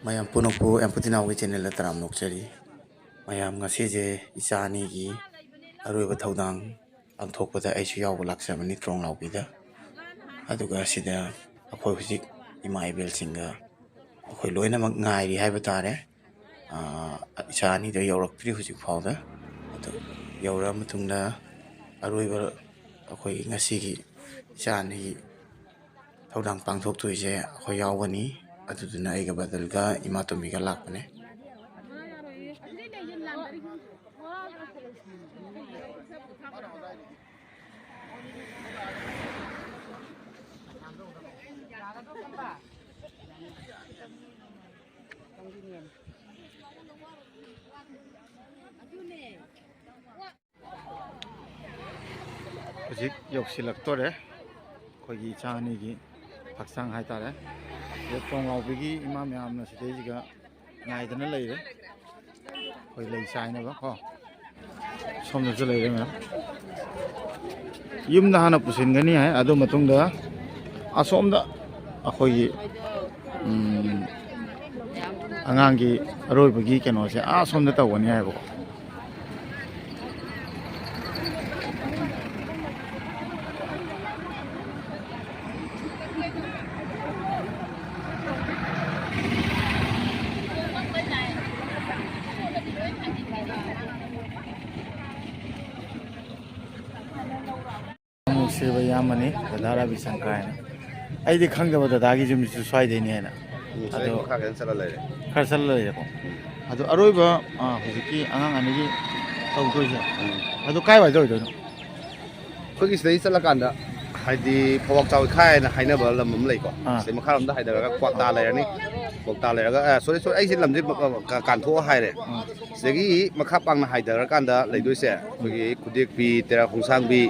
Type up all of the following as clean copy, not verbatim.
ꯃꯌꯥꯝ ꯄꯨꯅꯛꯄꯨ ꯑꯦꯝꯄꯨꯇꯤꯅꯥꯎꯒꯤ ꯆꯦꯅꯦꯜꯗ ꯇꯔꯥꯝ ꯅꯣꯛꯆꯔꯤ ꯃꯌꯥꯝ ꯉꯁꯤꯁꯦ ꯏꯆꯥ ꯑꯅꯤꯒꯤ ꯑꯔꯣꯏꯕ ꯊꯧꯗꯥꯡ ꯄꯥꯡꯊꯣꯛꯄꯗ ꯑꯩꯁꯨ ꯌꯥꯎꯕ ꯂꯥꯛꯆꯕꯅꯤ ꯊꯣꯡ ꯂꯥꯎꯕꯤꯗ ꯑꯗꯨꯒ ꯁꯤꯗ ꯑꯩꯈꯣꯏ ꯍꯧꯖꯤꯛ ꯏꯃꯥ ꯏꯕꯦꯜꯁꯤꯡꯒ ꯑꯩꯈꯣꯏ ꯂꯣꯏꯅꯃꯛ ꯉꯥꯏꯔꯤ ꯍꯥꯏꯕ ꯇꯥꯔꯦ ꯏꯆꯥ ꯑꯅꯤꯗꯣ ꯌꯧꯔꯛꯇ꯭ꯔꯤ ꯍꯧꯖꯤꯛ ꯐꯥꯎꯗ ꯑꯗꯨ ꯌꯧꯔꯛꯑ ꯃꯇꯨꯡꯗ ꯑꯔꯣꯏꯕ ꯑꯩꯈꯣꯏ ꯉꯁꯤꯒꯤ ꯏꯆꯥ ꯑꯅꯤꯒꯤ ꯊꯧꯗꯥꯡ ꯄꯥꯡꯊꯣꯛꯇꯣꯏꯁꯦ ꯑꯩꯈꯣꯏ ꯌꯥꯎꯒꯅꯤ ꯑꯗꯨꯗꯨꯅ ꯑꯩꯒ ꯕꯗꯜꯒ ꯏꯃꯥꯇꯣꯝꯕꯤꯒ ꯂꯥꯛꯄꯅꯦ ꯍꯧꯖꯤꯛ ꯌꯧꯁꯤꯜꯂꯛꯇꯣꯔꯦ ꯑꯩꯈꯣꯏꯒꯤ ꯏꯆꯥ ꯑꯅꯤꯒꯤ ꯍꯛꯆꯥꯡ ꯍꯥꯏꯇꯥꯔꯦ ꯊꯣꯡ ꯂꯥꯎꯕꯒꯤ ꯏꯃꯥ ꯃꯌꯥꯝꯅ ꯁꯤꯗꯩꯁꯤꯒ ꯉꯥꯏꯗꯅ ꯂꯩꯔꯦ ꯑꯩꯈꯣꯏ ꯂꯩ ꯆꯥꯏꯅꯕ ꯀꯣ ꯁꯣꯝꯗꯁꯨ ꯂꯩꯔꯦ ꯃꯌꯥꯝ ꯌꯨꯝꯗ ꯍꯥꯟꯅ ꯄꯨꯁꯤꯟꯒꯅꯤ ꯍꯥꯏ ꯑꯗꯨ ꯃꯇꯨꯡꯗ ꯑꯁꯣꯝꯗ ꯑꯩꯈꯣꯏꯒꯤ ꯑꯉꯥꯡꯒꯤ ꯑꯔꯣꯏꯕꯒꯤ ꯀꯩꯅꯣꯁꯦ ꯑꯁꯣꯝꯗ ꯇꯧꯒꯅꯤ ꯍꯥꯏꯕꯀꯣ ꯅꯨꯡꯁꯤꯕ ꯏꯌꯥꯝꯕꯅꯤ ꯗꯗꯥ ꯔꯕꯤ ꯁꯪꯀꯔ ꯍꯥꯏꯅ ꯑꯩꯗꯤ ꯈꯪꯗꯕ ꯗꯗꯥꯒꯤ ꯌꯨꯝꯁꯤꯁꯨ ꯁ꯭ꯋꯥꯏꯗꯩꯅꯤ ꯍꯥꯏꯅ ꯑꯗꯣ ꯈꯔ ꯆꯠꯂ ꯂꯩꯔꯦꯀꯣ ꯑꯗꯣ ꯑꯔꯣꯏꯕ ꯍꯧꯖꯤꯛꯀꯤ ꯑꯉꯥꯡ ꯑꯅꯤꯒꯤ ꯇꯧꯗꯣꯏꯁꯦ ꯑꯗꯨ ꯀꯥꯏꯋꯥꯏꯗ ꯑꯣꯏꯗꯣꯏꯅꯣ ꯑꯩꯈꯣꯏꯒꯤ ꯁꯤꯗꯩ ꯆꯠꯂꯀꯥꯟꯗ ꯍꯥꯏꯗꯤ ꯐꯋꯥꯛꯆꯥꯎ ꯏꯈꯥꯏ ꯍꯥꯏꯅ ꯍꯥꯏꯅꯕ ꯂꯝ ꯑꯃ ꯂꯩꯀꯣ ꯁꯤꯗꯩ ꯃꯈꯥꯔꯣꯝꯗ ꯍꯥꯏꯊꯔꯒ ꯀ꯭ꯋꯥꯛꯇꯥ ꯂꯩꯔꯅꯤ ꯀ꯭ꯋꯥꯛꯇꯥ ꯂꯩꯔꯒ ꯁꯣꯔꯤ ꯑꯩꯁꯦ ꯂꯝꯁꯦ ꯀꯥꯟꯊꯣꯛꯑ ꯍꯥꯏꯔꯦ ꯁꯤꯗꯒꯤ ꯃꯈꯥ ꯄꯥꯡꯅ ꯍꯥꯏꯊꯔꯀꯥꯟꯗ ꯂꯩꯗꯣꯏꯁꯦ ꯑꯩꯈꯣꯏꯒꯤ ꯈꯨꯗꯦꯛꯄꯤ ꯇꯦꯔꯥ ꯈꯣꯡꯁꯥꯡꯕꯤ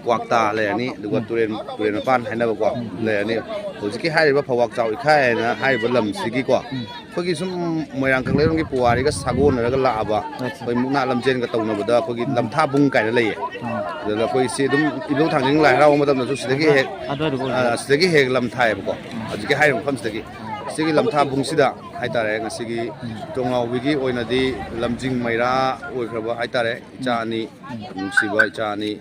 ꯀ꯭ꯋꯥꯛꯇꯥ ꯂꯩꯔꯅꯤ ꯑꯗꯨꯒ ꯇꯨꯔꯦꯟ ꯃꯄꯥꯟ ꯍꯥꯏꯅꯕꯀꯣ ꯂꯩꯔꯅꯤ ꯍꯧꯖꯤꯛꯀꯤ ꯍꯥꯏꯔꯤꯕ ꯐꯋꯥꯛꯆꯥꯎ ꯏꯈꯥꯏ ꯍꯥꯏꯅ ꯍꯥꯏꯔꯤꯕ ꯂꯝꯁꯤꯒꯤꯀꯣ ꯑꯩꯈꯣꯏꯒꯤ ꯁꯨꯝ ꯃꯣꯏꯔꯥꯡ ꯀꯪꯂꯩꯔꯣꯝꯒꯤ ꯄꯨꯋꯥꯔꯤꯒ ꯁꯥꯒꯣꯟꯅꯔꯒ ꯂꯥꯛꯑꯕ ꯑꯩꯈꯣꯏ ꯃꯨꯛꯅꯥ ꯂꯝꯖꯦꯟꯒ ꯇꯧꯅꯕꯗ ꯑꯩꯈꯣꯏꯒꯤ ꯂꯝꯊꯥꯕꯨꯡ ꯀꯥꯏꯅ ꯂꯩꯌꯦ ꯑꯗꯨꯗ ꯑꯩꯈꯣꯏ ꯁꯤ ꯑꯗꯨꯝ ꯏꯕꯧ ꯊꯥꯡꯖꯤꯡ ꯂꯥꯏ ꯍꯔꯥꯎꯕ ꯃꯇꯝꯗꯁꯨ ꯁꯤꯗꯒꯤ ꯍꯦꯛ ꯂꯝ ꯊꯥꯏꯌꯦꯕꯀꯣ ꯍꯧꯖꯤꯛꯀꯤ ꯍꯥꯏꯔꯤꯕ ꯃꯐꯝꯁꯤꯗꯒꯤ ꯁꯤꯒꯤ ꯂꯝꯊꯥꯕꯨꯡꯁꯤꯗ ꯍꯥꯏꯇꯥꯔꯦ ꯉꯁꯤꯒꯤ ꯇꯣꯡꯉꯥꯎꯕꯤꯒꯤ ꯑꯣꯏꯅꯗꯤ ꯂꯝꯖꯤꯡ ꯃꯩꯔꯥ ꯑꯣꯏꯈ꯭ꯔꯕ ꯍꯥꯏꯇꯥꯔꯦ ꯏꯆꯥ ꯑꯅꯤ ꯅꯨꯡꯁꯤꯕ ꯏꯆꯥ ꯑꯅꯤ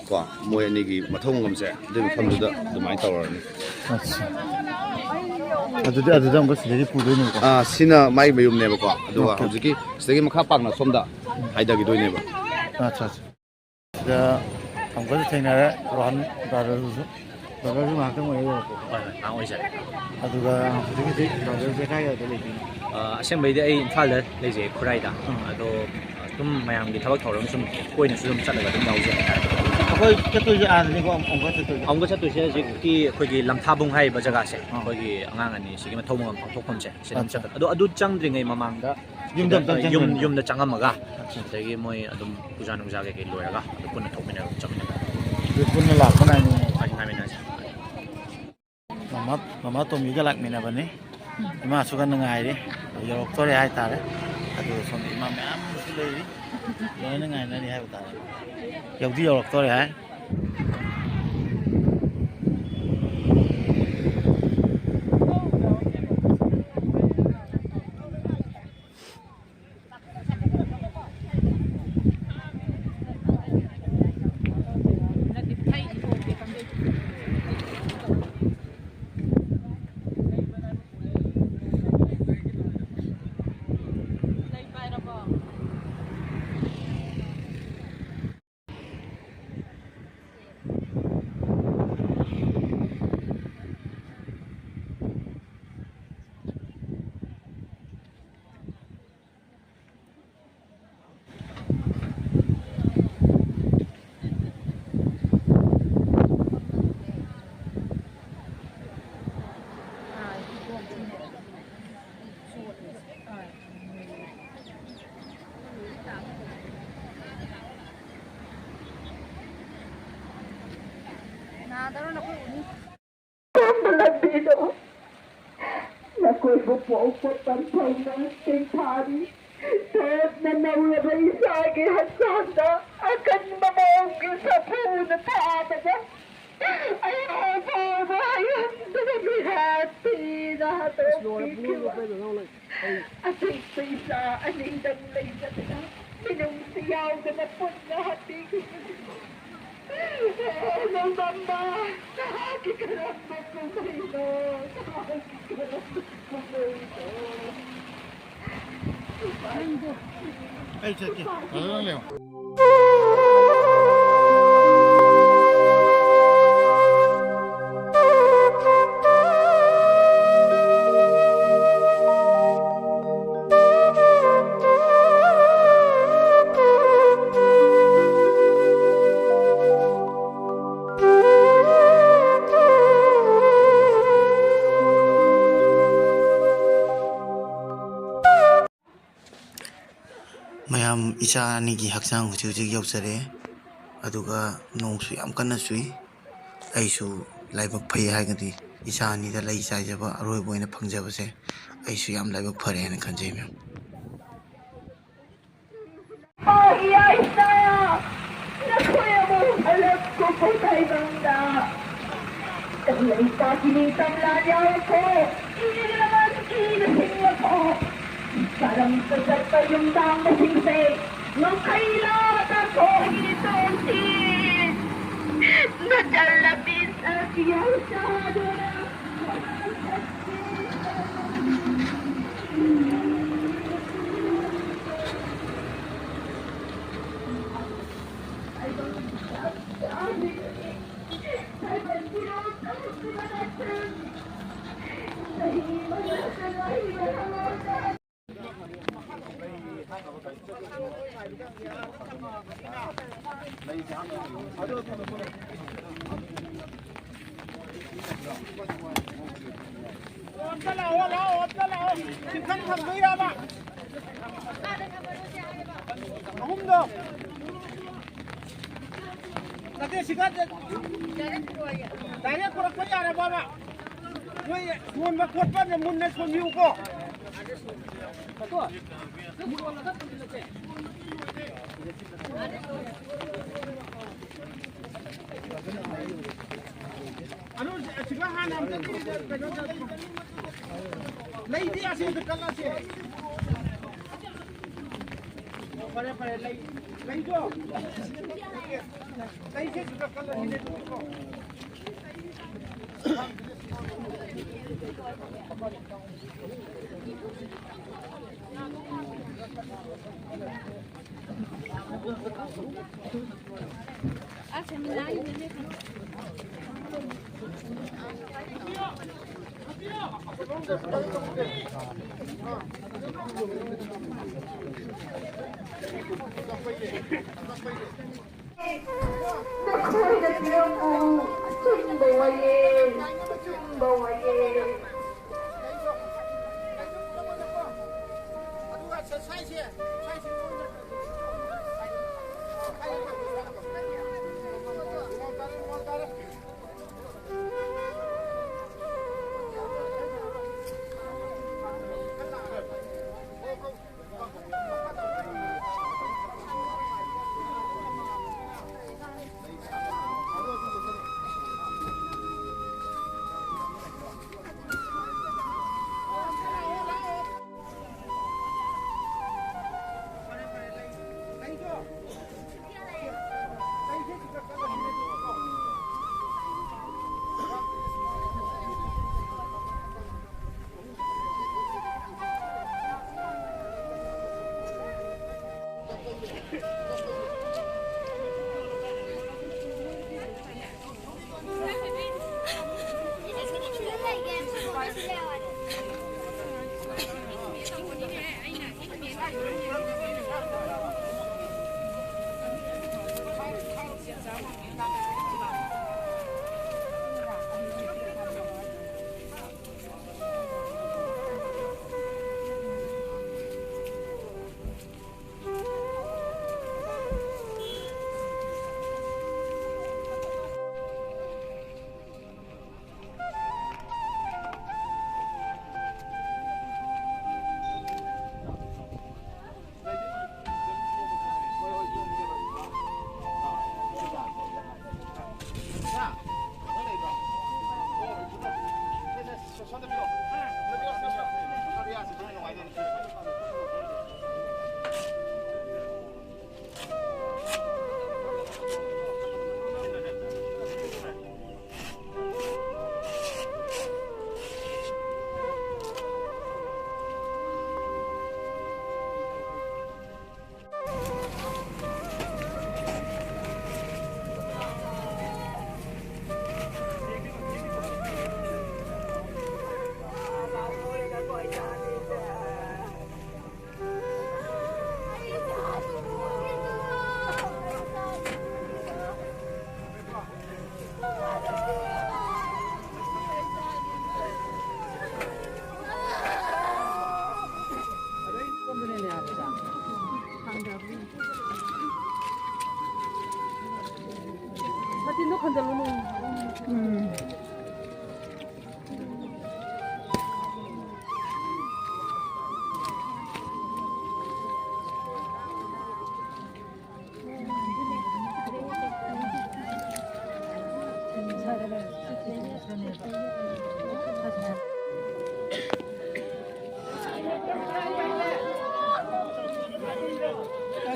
ꯀꯣ ꯃꯣꯏ ꯑꯅꯤꯒꯤ ꯃꯊꯧꯃꯉꯝꯁꯦ ꯑꯗꯨꯒꯤ ꯃꯐꯝꯗꯨꯗ ꯑꯗꯨꯃꯥꯏꯅ ꯇꯧꯔꯅꯤ ꯑꯗꯨꯗꯤ ꯑꯗꯨꯗ ꯑꯃꯨꯛ ꯁꯤꯗꯒꯤ ꯄꯨꯗꯣꯏꯅꯦꯕꯀꯣ ꯁꯤꯅ ꯃꯥꯏ ꯃꯌꯨꯝꯅꯦꯕꯀꯣ ꯑꯗꯨꯒ ꯍꯧꯖꯤꯛꯀꯤ ꯁꯤꯗꯒꯤ ꯃꯈꯥ ꯄꯥꯛꯅ ꯁꯣꯝꯗ ꯍꯥꯏꯊꯈꯤꯗꯣꯏꯅꯦꯕ ꯁꯤꯗ ꯑꯃꯨꯛꯀꯁꯨ ꯊꯦꯡꯅꯔꯦ ꯔꯣꯍꯟ ꯕ꯭ꯔꯥꯗꯔꯗꯨꯁꯨ ꯕ꯭ꯔꯗꯔꯁꯨ ꯉꯥꯏꯍꯥꯛꯇꯪ ꯑꯣꯏꯔꯣꯀꯣ ꯉꯥꯏꯍꯥꯛ ꯑꯣꯏꯖꯔꯦ ꯑꯗꯨꯒ ꯍꯧꯖꯤꯛ ꯕ꯭ꯔꯗꯔꯁꯦ ꯀꯥꯏꯗ ꯂꯩꯗꯣꯏꯅꯣ ꯑꯁꯦꯡꯕꯩꯗꯤ ꯑꯩ ꯏꯝꯐꯥꯜꯗ ꯂꯩꯖꯩ ꯈꯨꯔꯥꯏꯗ ꯑꯗꯣ ꯑꯗꯨꯝ ꯃꯌꯥꯝꯒꯤ ꯊꯕꯛ ꯊꯧꯔꯝ ꯁꯨꯝ ꯀꯣꯏꯅꯁꯨ ꯑꯗꯨꯝ ꯆꯠꯂꯒ ꯑꯗꯨꯝ ꯌꯥꯎꯖꯩ ꯍꯥꯏꯇꯥꯔꯦ ꯑꯩꯈꯣꯏ ꯆꯠꯇꯣꯏꯁꯦ ꯑꯥꯗꯅꯤꯀꯣ ꯑꯃꯨꯛꯀ ꯆꯠꯇꯣꯏꯁꯦ ꯍꯧꯖꯤꯛꯀꯤ ꯑꯩꯈꯣꯏꯒꯤ ꯂꯝꯊꯥꯕꯨꯡ ꯍꯥꯏꯔꯤꯕ ꯖꯒꯥꯁꯦ ꯑꯩꯈꯣꯏꯒꯤ ꯑꯉꯥꯡ ꯑꯅꯤ ꯁꯤꯒꯤ ꯃꯊꯧꯃꯉꯝ ꯄꯥꯡꯊꯣꯛꯐꯝꯁꯦ ꯁꯤꯗ ꯑꯗꯨꯝ ꯆꯠꯀꯗ ꯑꯗꯣ ꯑꯗꯨ ꯆꯪꯗ꯭ꯔꯤꯉꯩ ꯃꯃꯥꯡꯗ ꯌꯨꯝꯗ ꯆꯪꯉꯝꯃꯒ ꯑꯗꯒꯤ ꯃꯣꯏ ꯑꯗꯨꯝ ꯄꯨꯖꯥ ꯅꯨꯡꯖꯥ ꯀꯩꯀꯩ ꯂꯣꯏꯔꯒ ꯑꯗꯨ ꯄꯨꯟꯅ ꯊꯣꯛꯃꯤꯟꯅꯔꯒ ꯆꯠꯃꯤꯟꯅꯕ ꯄꯨꯟꯅ ꯂꯥꯛꯄꯅ ꯉꯥꯏꯃꯤꯟꯅꯁꯦ ꯃꯃꯥ ꯇꯣꯝꯕꯤꯒ ꯂꯥꯛꯃꯤꯟꯅꯕꯅꯤ ꯏꯃꯥꯁꯨ ꯀꯟꯅ ꯉꯥꯏꯔꯤ ꯌꯧꯔꯛꯇꯣꯔꯦ ꯍꯥꯏꯇꯥꯔꯦ ꯑꯗꯨꯒ ꯁꯣꯝꯗ ꯏꯃꯥ ꯃꯌꯥꯝ ꯑꯃꯁꯨ ꯂꯩꯔꯤ ꯂꯣꯏꯅ ꯉꯥꯏꯅꯔꯤ ꯍꯥꯏꯕ ꯇꯥꯔꯦ ꯌꯧꯔꯛꯇꯣꯔꯦ ꯍꯥꯏ Nakoibu po pantay ng sintari. Tot na nawala isagi hasanda. Akan mamawag sa puno taata niya. Ayaw po bayan hati na hatong asay sa isa aning damlay sa tina minungsiyaw na napon na hati nang mama nakaki ka lang ba kumayno nakaki ka lang ba kumayno Ay, sige. Ano lang yun? ꯃꯌꯥꯝ ꯏꯆꯥ ꯑꯅꯤꯒꯤ ꯍꯛꯆꯥꯡ ꯍꯧꯖꯤꯛ ꯍꯧꯖꯤꯛ ꯌꯧꯖꯔꯦ ꯑꯗꯨꯒ ꯅꯣꯡꯁꯨ ꯌꯥꯝ ꯀꯟꯅ ꯆꯨꯏ ꯑꯩꯁꯨ ꯂꯥꯏꯕꯛ ꯐꯩ ꯍꯥꯏꯒꯗꯤ ꯏꯆꯥ ꯑꯅꯤꯗ ꯂꯩ ꯆꯥꯏꯖꯕ ꯑꯔꯣꯏꯕ ꯑꯣꯏꯅ ꯐꯪꯖꯕꯁꯦ ꯑꯩꯁꯨ ꯌꯥꯝ ꯂꯥꯏꯕꯛ ꯐꯔꯦ ꯍꯥꯏꯅ ꯈꯟꯖꯩ ꯃꯦꯝ iyay na nakuya mo alam ko po tayo bangda dahil sa kinitamla niya ako hindi naman kinasing niya po parang sagat pa yung dang masingsing nung kailangan ako itonsin nadalapin sa siyaw sa doon nakuha na siya po sumbawayin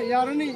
यारनी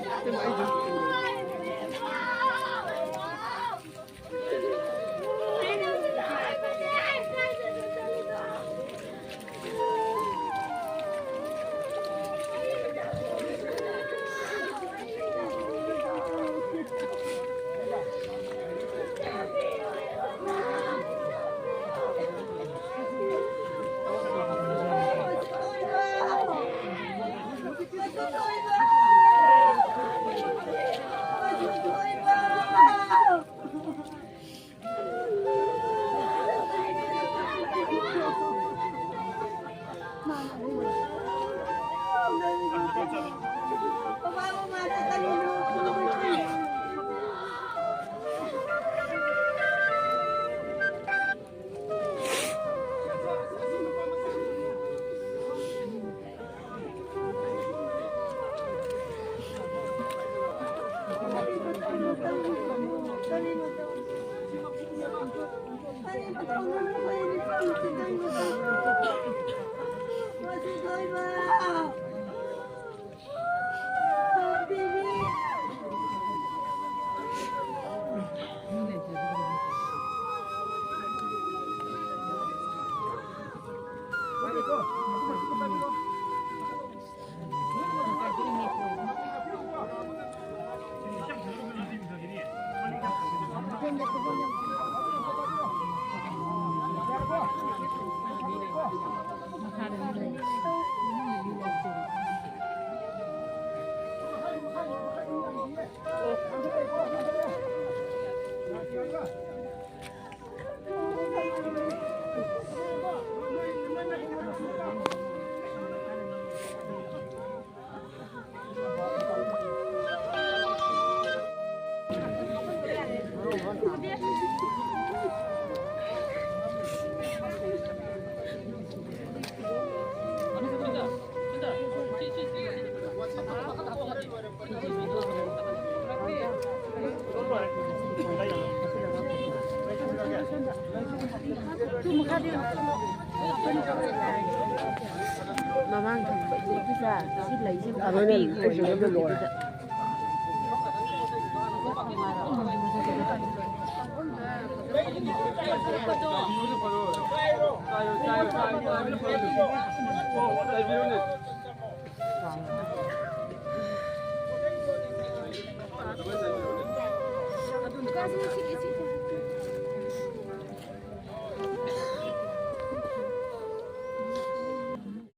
Mamang thằng bệnh dễ cứ ra xít lấy chứ mà bị người nó được rồi. Показывайте,